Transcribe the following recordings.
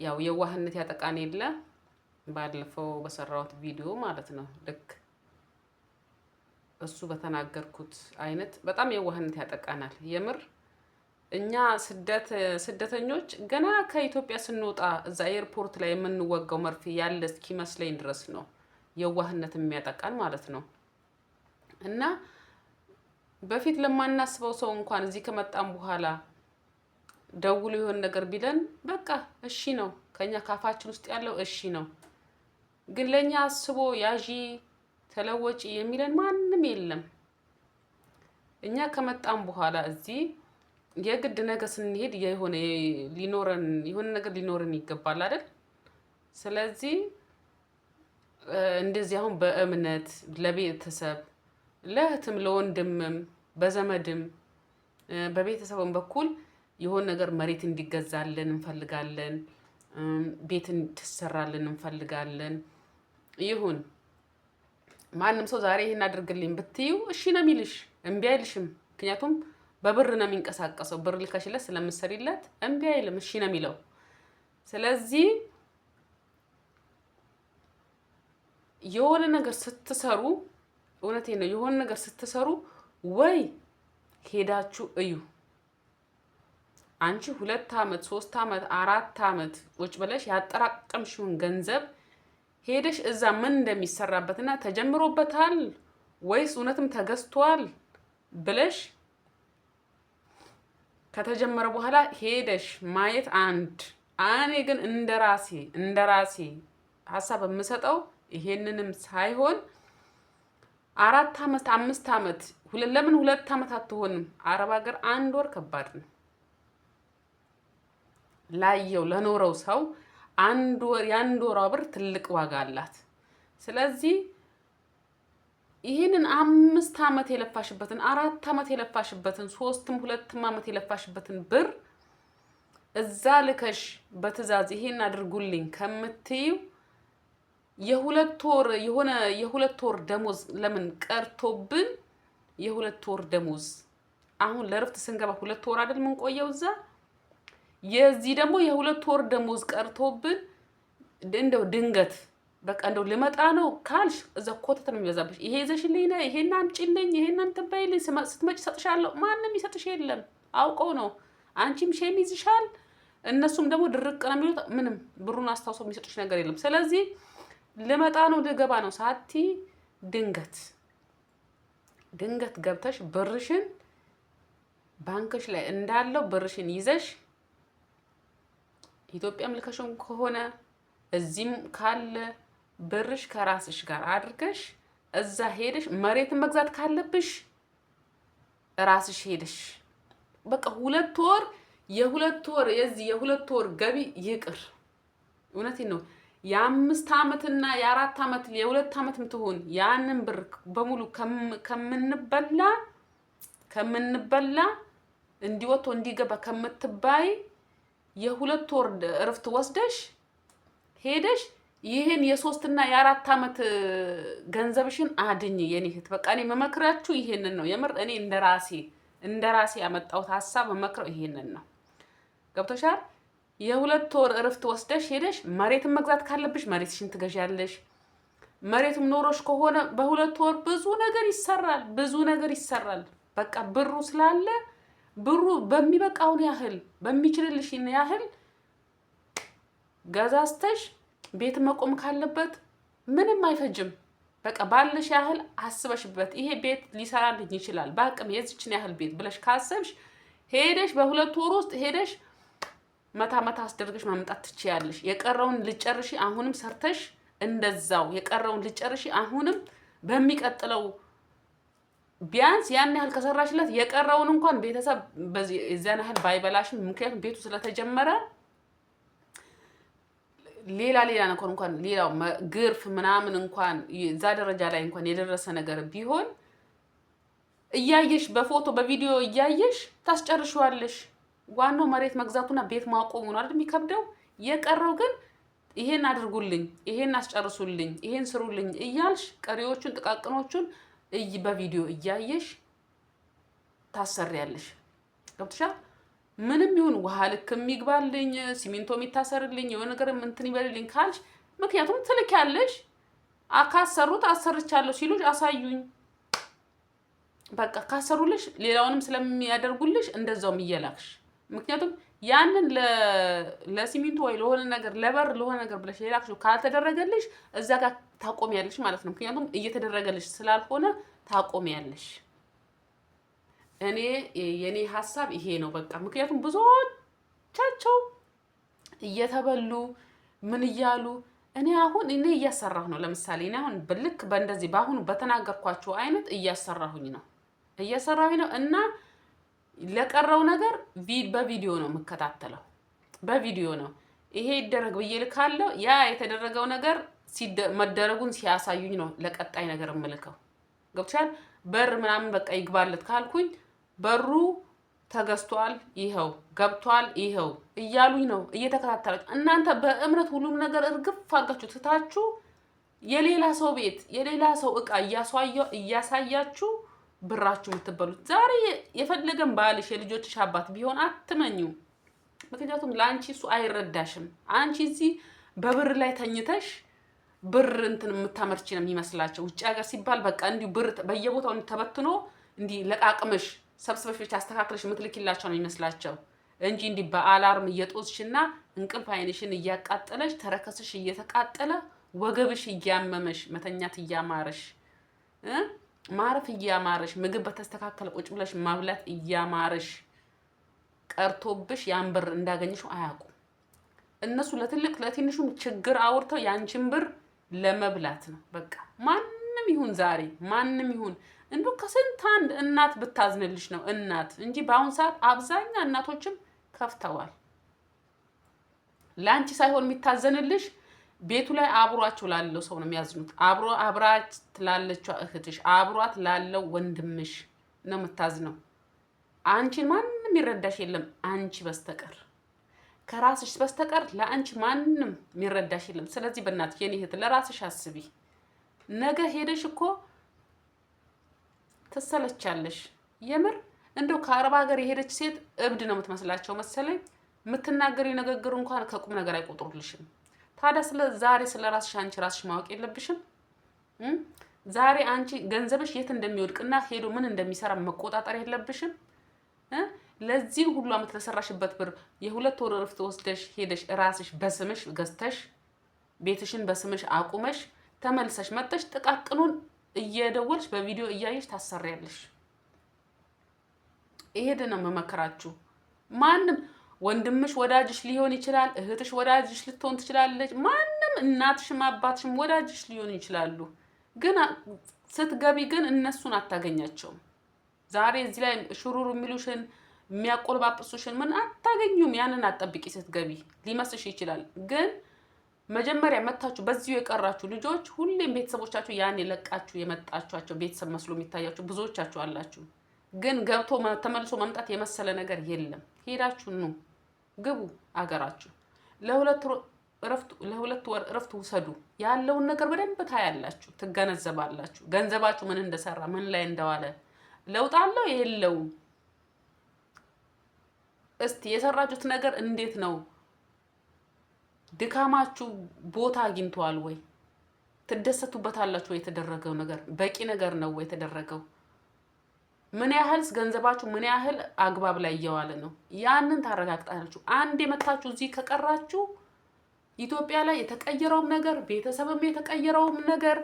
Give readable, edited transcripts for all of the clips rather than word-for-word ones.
ያው የዋህነት ያጠቃን የለ ባለፈው በሰራሁት ቪዲዮ ማለት ነው። ልክ እሱ በተናገርኩት አይነት በጣም የዋህነት ያጠቃናል የምር። እኛ ስደተኞች ገና ከኢትዮጵያ ስንወጣ እዛ ኤርፖርት ላይ የምንወጋው መርፌ ያለ እስኪመስለኝ ድረስ ነው የዋህነት የሚያጠቃን ማለት ነው። እና በፊት ለማናስበው ሰው እንኳን እዚህ ከመጣን በኋላ ደውሎ የሆነ ነገር ቢለን በቃ እሺ ነው፣ ከኛ ካፋችን ውስጥ ያለው እሺ ነው። ግን ለኛ አስቦ ያዢ ተለወጪ የሚለን ማንም የለም። እኛ ከመጣን በኋላ እዚህ የግድ ነገ ስንሄድ የሆነ ነገር ሊኖረን ይገባል አይደል? ስለዚህ እንደዚህ አሁን በእምነት ለቤተሰብ ለእህትም ለወንድምም በዘመድም በቤተሰብም በኩል የሆነ ነገር መሬት እንዲገዛልን እንፈልጋለን። ቤት እንድትሰራልን እንፈልጋለን። ይሁን ማንም ሰው ዛሬ ይሄን አድርግልኝ ብትዩ እሺ ነው የሚልሽ፣ እምቢ አይልሽም። ምክንያቱም በብር ነው የሚንቀሳቀሰው። ብር ልከሽለት ስለምትሰሪለት እምቢ አይልም፣ እሺ ነው የሚለው። ስለዚህ የሆነ ነገር ስትሰሩ እውነቴን ነው፣ የሆነ ነገር ስትሰሩ ወይ ሄዳችሁ እዩ። አንቺ 2 አመት 3 አመት 4 አመት ቁጭ ብለሽ ያጠራቀምሽውን ገንዘብ ሄደሽ እዛ ምን እንደሚሰራበትና ተጀምሮበታል ወይስ እውነትም ተገዝቷል ብለሽ ከተጀመረ በኋላ ሄደሽ ማየት አንድ። እኔ ግን እንደራሴ ሀሳብ የምሰጠው ይሄንንም ሳይሆን 4 አመት 5 አመት ለምን 2 አመት አትሆንም? አረብ ሀገር 1 ወር ከባድ ነው። ላየው ለኖረው ሰው 1 ወር የ1 ወሯ ብር ትልቅ ዋጋ አላት። ስለዚህ ይህንን 5 አመት የለፋሽበትን 4 አመት የለፋሽበትን 2 አመት የለፋሽበትን ብር እዛ ልከሽ በትዕዛዝ ይሄን አድርጉልኝ ከምትዩ የሁለት ወር ደሞዝ ለምን ቀርቶብን የ2 ወር ደሞዝ አሁን ለረፍት ስንገባ 2 ወር አይደል ምን ቆየው እዛ የዚህ ደግሞ የ2 ወር ደሞዝ ቀርቶብን እንደው ድንገት በቃ እንደው ልመጣ ነው ካልሽ እዛ ኮተት ነው የሚበዛብሽ። ይሄ ይዘሽልኝ ነው፣ ይሄን አምጪልኝ፣ ይሄን አንተባይልኝ፣ ስትመጪ ሰጥሻለሁ። ማንም ይሰጥሽ የለም፣ አውቀው ነው። አንቺም ሼም ይዝሻል፣ እነሱም ደግሞ ድርቅ ነው የሚሉት። ምንም ብሩን አስታውሰው የሚሰጥሽ ነገር የለም። ስለዚህ ልመጣ ነው ልገባ ነው ሳቲ ድንገት ገብተሽ ብርሽን ባንክሽ ላይ እንዳለው ብርሽን ይዘሽ ኢትዮጵያም ልከሽም ከሆነ እዚህም ካለ ብርሽ ከራስሽ ጋር አድርገሽ እዛ ሄደሽ መሬትን መግዛት ካለብሽ ራስሽ ሄደሽ በቃ 2 ወር የ2 ወር ገቢ ይቅር። እውነቴን ነው። የ5 አመትና የ4 አመት የ2 አመት ምትሆን ያንን ብር በሙሉ ከምንበላ እንዲወጣ እንዲገባ ከምትባይ የ2 ወር እረፍት ወስደሽ ሄደሽ ይሄን የ3 እና የ4 አመት ገንዘብሽን አድኝ። የኔ እህት በቃ እኔ መመክራችሁ ይሄንን ነው። የምር እኔ እንደራሴ ያመጣሁት ሀሳብ መመክረው ይሄንን ነው። ገብቶሻል? የ2 ወር እረፍት ወስደሽ ሄደሽ መሬትን መግዛት ካለብሽ መሬትሽን ትገዣለሽ። መሬትም ኖሮሽ ከሆነ በ2 ወር ብዙ ነገር ይሰራል። በቃ ብሩ ስላለ ብሩ በሚበቃውን ያህል በሚችልልሽ ያህል ገዛዝተሽ ቤት መቆም ካለበት ምንም አይፈጅም። በቃ ባለሽ ያህል አስበሽበት ይሄ ቤት ሊሰራልኝ ይችላል በአቅም የዚችን ያህል ቤት ብለሽ ካሰብሽ ሄደሽ በ2 ወር ውስጥ ሄደሽ መታ አስደርገሽ ማምጣት ትችያለሽ። የቀረውን ልጨርሺ አሁንም ሰርተሽ እንደዛው የቀረውን ልጨርሺ አሁንም በሚቀጥለው ቢያንስ ያን ያህል ከሰራሽለት የቀረውን እንኳን ቤተሰብ በዚህ እዛን ያህል ባይበላሽም ምክንያቱም ቤቱ ስለተጀመረ ሌላ ነገር እንኳን ሌላው ግርፍ ምናምን እንኳን እዛ ደረጃ ላይ እንኳን የደረሰ ነገር ቢሆን እያየሽ በፎቶ በቪዲዮ እያየሽ ታስጨርሽዋለሽ። ዋናው መሬት መግዛቱና ቤት ማቆሙ ነው አይደል የሚከብደው። የቀረው ግን ይሄን አድርጉልኝ፣ ይሄን አስጨርሱልኝ፣ ይሄን ስሩልኝ እያልሽ ቀሪዎቹን ጥቃቅኖቹን በቪዲዮ እያየሽ ታሰሪያለሽ። ገብቶሻል? ምንም ይሁን ውሃ ልክ የሚግባልኝ ሲሚንቶ የሚታሰርልኝ የሆነ ነገር እንትን ይበልልኝ ካልሽ፣ ምክንያቱም ትልኪያለሽ። ካሰሩት አሰርቻለሁ ሲሉሽ አሳዩኝ። በቃ ካሰሩልሽ ሌላውንም ስለሚያደርጉልሽ እንደዛውም እየላክሽ። ምክንያቱም ያንን ለሲሚንቶ ወይ ለሆነ ነገር ለበር ለሆነ ነገር ብለሽ ሌላክሽው ካልተደረገልሽ እዛ ጋር ታቆሚያለሽ ማለት ነው። ምክንያቱም እየተደረገልሽ ስላልሆነ ታቆሚያለሽ። የኔ ሀሳብ ይሄ ነው በቃ። ምክንያቱም ብዙዎቻቸው እየተበሉ ምን እያሉ እኔ እያሰራሁ ነው። ለምሳሌ እኔ አሁን ልክ በእንደዚህ በአሁኑ በተናገርኳቸው አይነት እያሰራሁኝ ነው እና ለቀረው ነገር በቪዲዮ ነው የምከታተለው። በቪዲዮ ነው ይሄ ይደረግ ብዬ ልካለሁ። ያ የተደረገው ነገር መደረጉን ሲያሳዩኝ ነው ለቀጣይ ነገር የምልከው። ገብቶሻል? በር ምናምን በቃ ይግባለት ካልኩኝ በሩ ተገዝቷል ይኸው ገብቷል ይኸው እያሉኝ ነው እየተከታተላችሁ። እናንተ በእምነት ሁሉም ነገር እርግፍ አድርጋችሁ ትታችሁ የሌላ ሰው ቤት የሌላ ሰው እቃ እያሳያችሁ ብራችሁ የምትበሉት። ዛሬ የፈለገን ባልሽ የልጆችሽ አባት ቢሆን አትመኙ። ምክንያቱም ለአንቺ እሱ አይረዳሽም። አንቺ እዚህ በብር ላይ ተኝተሽ ብር እንትን የምታመርቺ ነው የሚመስላቸው። ውጭ ሀገር ሲባል በቃ እንዲሁ ብር በየቦታው ተበትኖ እንዲህ ለቃቅመሽ ሰብስበሽ ብቻ አስተካክለሽ የምትልኪላቸው ነው የሚመስላቸው እንጂ እንዲህ በአላርም እየጦዝሽና እንቅልፍ አይንሽን እያቃጠለሽ ተረከስሽ እየተቃጠለ ወገብሽ እያመመሽ መተኛት እያማረሽ ማረፍ እያማረሽ ምግብ በተስተካከለ ቁጭ ብለሽ ማብላት እያማረሽ ቀርቶብሽ ያን ብር እንዳገኘሽው አያውቁ። እነሱ ለትልቅ ለትንሹም ችግር አውርተው ያንቺን ብር ለመብላት ነው በቃ። ማንም ይሁን ዛሬ ማንም ይሁን እንደው ከስንት አንድ እናት ብታዝንልሽ ነው እናት እንጂ በአሁን ሰዓት አብዛኛው እናቶችም ከፍተዋል። ላንቺ ሳይሆን የሚታዘንልሽ ቤቱ ላይ አብሯቸው ላለው ሰው ነው የሚያዝኑት። አብራት ላለችው እህትሽ፣ አብሯት ላለው ወንድምሽ ነው የምታዝነው። አንቺን ማንም ይረዳሽ የለም አንቺ በስተቀር፣ ከራስሽ በስተቀር ለአንቺ ማንም የሚረዳሽ የለም። ስለዚህ በእናትሽ የኔ እህት ለራስሽ አስቢ። ነገ ሄደሽ እኮ ትሰለቻለሽ። የምር እንደው ከአረብ ሀገር የሄደች ሴት እብድ ነው የምትመስላቸው መሰለኝ። የምትናገሪው ንግግር እንኳን ከቁም ነገር አይቆጥሩልሽም። ታዲያ ዛሬ ስለ ራስሽ አንቺ ራስሽ ማወቅ የለብሽም? ዛሬ አንቺ ገንዘብሽ የት እንደሚወድቅና ሄዶ ምን እንደሚሰራ መቆጣጠር የለብሽም? ለዚህ ሁሉ አመት ለሰራሽበት ብር የ2 ወር እረፍት ወስደሽ ሄደሽ ራስሽ በስምሽ ገዝተሽ ቤትሽን በስምሽ አቁመሽ ተመልሰሽ መጥተሽ ጥቃቅኑን እየደወልሽ በቪዲዮ እያየሽ ታሰሪያለሽ። ይሄድ ነው መመከራችሁ። ማንም ወንድምሽ ወዳጅሽ ሊሆን ይችላል፣ እህትሽ ወዳጅሽ ልትሆን ትችላለች። ማንም እናትሽም አባትሽም ወዳጅሽ ሊሆን ይችላሉ። ግን ስትገቢ ግን እነሱን አታገኛቸውም። ዛሬ እዚህ ላይ ሽሩሩ የሚሉሽን የሚያቆልባጵሱሽን ምን አታገኙም። ያንን አጠብቂ ስትገቢ ሊመስልሽ ይችላል። ግን መጀመሪያ መታችሁ በዚሁ የቀራችሁ ልጆች ሁሌም ቤተሰቦቻችሁ ያን የለቃችሁ የመጣችኋቸው ቤተሰብ መስሎ የሚታያችሁ ብዙዎቻችሁ አላችሁ። ግን ገብቶ ተመልሶ መምጣት የመሰለ ነገር የለም። ሄዳችሁ ግቡ አገራችሁ። ለሁለት ወር እረፍት ውሰዱ። ያለውን ነገር በደንብ ታያላችሁ፣ ትገነዘባላችሁ። ገንዘባችሁ ምን እንደሰራ ምን ላይ እንደዋለ ለውጥ አለው የለውም። እስቲ የሰራችሁት ነገር እንዴት ነው? ድካማችሁ ቦታ አግኝቷል ወይ? ትደሰቱበታላችሁ ወይ? የተደረገው ነገር በቂ ነገር ነው ወይ የተደረገው? ምን ያህልስ ገንዘባችሁ ምን ያህል አግባብ ላይ እየዋለ ነው? ያንን ታረጋግጣላችሁ። አንድ የመታችሁ እዚህ ከቀራችሁ ኢትዮጵያ ላይ የተቀየረውም ነገር ቤተሰብም የተቀየረውም ነገር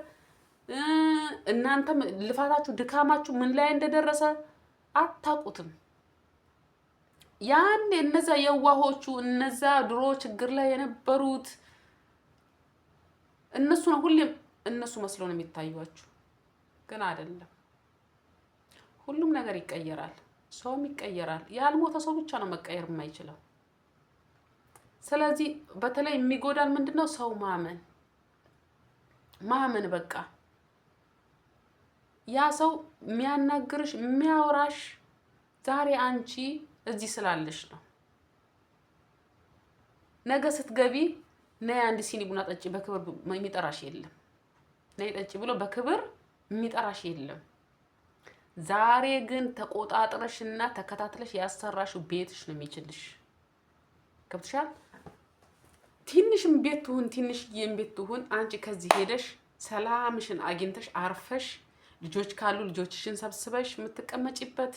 እናንተም ልፋታችሁ ድካማችሁ ምን ላይ እንደደረሰ አታውቁትም። ያን እነዛ የዋሆቹ እነዛ ድሮ ችግር ላይ የነበሩት እነሱ ነው ሁሌም እነሱ መስሎ ነው የሚታዩአችሁ። ግን አይደለም። ሁሉም ነገር ይቀየራል፣ ሰውም ይቀየራል። ያልሞተ ሰው ብቻ ነው መቀየር የማይችለው። ስለዚህ በተለይ የሚጎዳን ምንድነው? ሰው ማመን በቃ ያ ሰው የሚያናግርሽ የሚያወራሽ ዛሬ አንቺ እዚህ ስላለሽ ነው። ነገ ስትገቢ ነይ አንድ ሲኒ ቡና ጠጪ በክብር የሚጠራሽ የለም። ነይ ጠጪ ብሎ በክብር የሚጠራሽ የለም። ዛሬ ግን ተቆጣጥረሽና ተከታትለሽ ያሰራሽው ቤትሽ ነው የሚችልሽ። ገብቶሻል? ትንሽም ቤት ትሁን ትንሽዬም ቤት ትሁን አንቺ ከዚህ ሄደሽ ሰላምሽን አግኝተሽ አርፈሽ ልጆች ካሉ ልጆችሽን ሰብስበሽ የምትቀመጪበት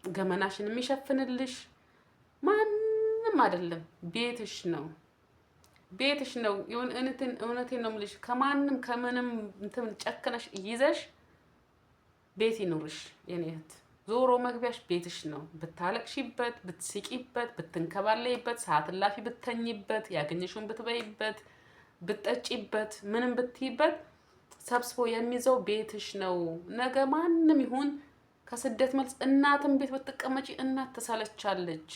ገመናሽን የሚሸፍንልሽ ማንም አይደለም፣ ቤትሽ ነው። ቤትሽ ነው። እውነቴን ነው የምልሽ። ከማንም ከምንም እንትን ጨክነሽ ይዘሽ ቤት ይኑርሽ የኔ እህት። ዞሮ መግቢያሽ ቤትሽ ነው። ብታለቅሺበት፣ ብትስቂበት፣ ብትንከባለይበት፣ ሰዓት እላፊ ብተኝበት፣ ያገኘሽውን ብትበይበት፣ ብትጠጪበት፣ ምንም ብትይበት ሰብስቦ የሚይዘው ቤትሽ ነው። ነገ ማንም ይሁን ከስደት መልስ እናትም ቤት ብትቀመጪ እናት ትሰለቻለች።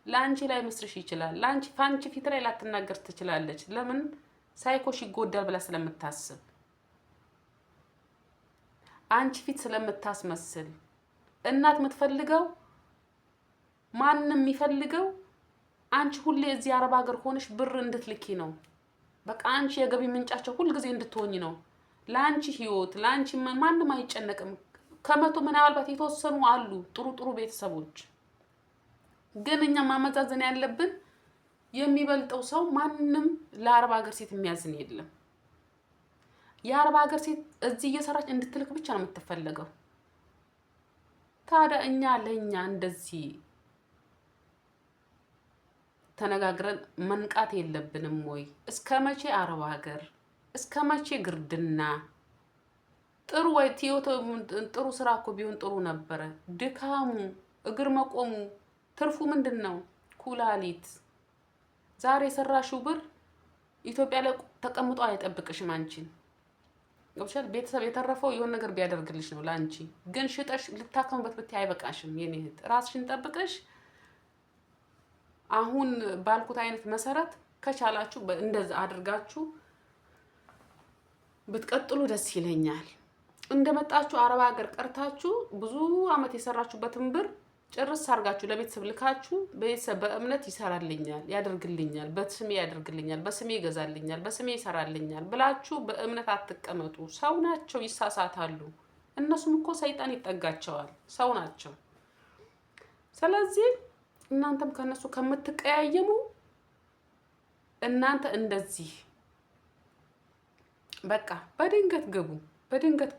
ላንቺ ላይ መስርሽ ይችላል። ፋንቺ ፊት ላይ ላትናገር ትችላለች። ለምን? ሳይኮሽ ይጎዳል ብላ ስለምታስብ፣ አንቺ ፊት ስለምታስመስል። እናት የምትፈልገው ማንም የሚፈልገው አንቺ ሁሌ እዚህ አረብ ሀገር ሆነሽ ብር እንድትልኪ ነው። በቃ አንቺ የገቢ ምንጫቸው ሁልጊዜ እንድትሆኝ ነው። ለአንቺ ህይወት ለአንቺ ማንም አይጨነቅም። ከመቶ ምናልባት የተወሰኑ አሉ ጥሩ ጥሩ ቤተሰቦች። ግን እኛ ማመዛዘን ያለብን የሚበልጠው ሰው ማንም ለአረብ ሀገር ሴት የሚያዝን የለም። የአረብ ሀገር ሴት እዚህ እየሰራች እንድትልክ ብቻ ነው የምትፈለገው። ታዲያ እኛ ለኛ እንደዚህ ተነጋግረን መንቃት የለብንም ወይ? እስከ መቼ አረብ ሀገር? እስከ መቼ ግርድና? ጥሩ ወይ ጥሩ ስራ እኮ ቢሆን ጥሩ ነበረ። ድካሙ፣ እግር መቆሙ ትርፉ ምንድን ነው? ኩላሊት። ዛሬ የሰራሽው ብር ኢትዮጵያ ላይ ተቀምጦ አይጠብቅሽም አንቺን። ገብቶሻል? ቤተሰብ የተረፈው የሆነ ነገር ቢያደርግልሽ ነው ላንቺ። ግን ሽጠሽ ልታከምበት ብታይ አይበቃሽም የኔ እህት። ራስሽን ጠብቀሽ አሁን ባልኩት አይነት መሰረት ከቻላችሁ እንደዛ አድርጋችሁ ብትቀጥሉ ደስ ይለኛል። እንደመጣችሁ አረብ ሀገር ቀርታችሁ ብዙ አመት የሰራችሁበትን ብር ጭርስ አርጋችሁ ለቤተሰብ ልካችሁ ቤተሰብ በእምነት ይሰራልኛል፣ ያደርግልኛል፣ በስሜ ያደርግልኛል፣ በስሜ ይገዛልኛል፣ በስሜ ይሰራልኛል ብላችሁ በእምነት አትቀመጡ። ሰው ናቸው፣ ይሳሳታሉ። እነሱም እኮ ሰይጣን ይጠጋቸዋል፣ ሰው ናቸው። ስለዚህ እናንተም ከነሱ ከምትቀያየሙ እናንተ እንደዚህ በቃ በድንገት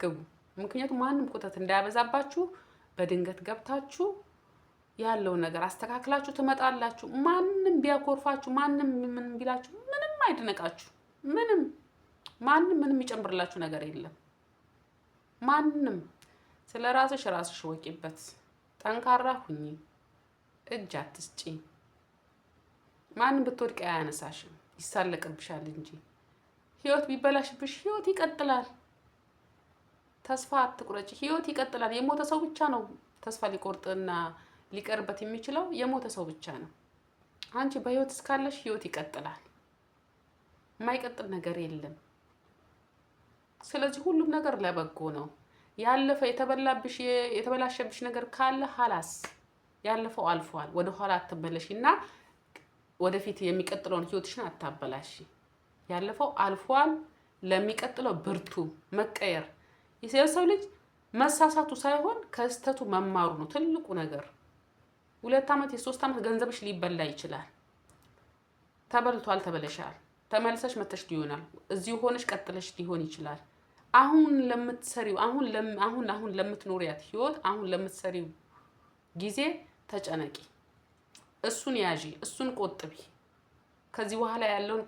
ግቡ። ምክንያቱም ማንም ቁጠት እንዳያበዛባችሁ በድንገት ገብታችሁ ያለው ነገር አስተካክላችሁ ትመጣላችሁ። ማንም ቢያኮርፋችሁ፣ ማንም ምን ቢላችሁ ምንም አይድነቃችሁ። ማንም ይጨምርላችሁ ነገር የለም። ማንም ስለ ራስሽ ወቂበት። ጠንካራ ሁኚ፣ እጅ አትስጪ። ማንም ብትወድቅ አያነሳሽም፣ ይሳለቅብሻል እንጂ። ህይወት ቢበላሽብሽ ህይወት ይቀጥላል። ተስፋ አትቁረጪ፣ ህይወት ይቀጥላል። የሞተ ሰው ብቻ ነው ተስፋ ሊቆርጥና ሊቀርበት የሚችለው፣ የሞተ ሰው ብቻ ነው። አንቺ በህይወት እስካለሽ ህይወት ይቀጥላል። የማይቀጥል ነገር የለም። ስለዚህ ሁሉም ነገር ለበጎ ነው። ያለፈ የተበላሸብሽ ነገር ካለ ሀላስ ያለፈው አልፏል። ወደ ኋላ አትመለሺና ወደፊት የሚቀጥለውን ህይወትሽን አታበላሺ። ያለፈው አልፏል። ለሚቀጥለው ብርቱ መቀየር። የሰው ልጅ መሳሳቱ ሳይሆን ከስተቱ መማሩ ነው ትልቁ ነገር። 2 አመት የ3 አመት ገንዘብሽ ሊበላ ይችላል። ተበልቷል፣ ተበለሻል። ተመልሰሽ መተሽ ሊሆናል። እዚሁ ሆነሽ ቀጥለሽ ሊሆን ይችላል። አሁን ለምትሰሪው አሁን ለምትኖሪያት ህይወት አሁን ለምትሰሪው ጊዜ ተጨነቂ። እሱን ያዢ፣ እሱን ቆጥቢ። ከዚህ በኋላ ያለውን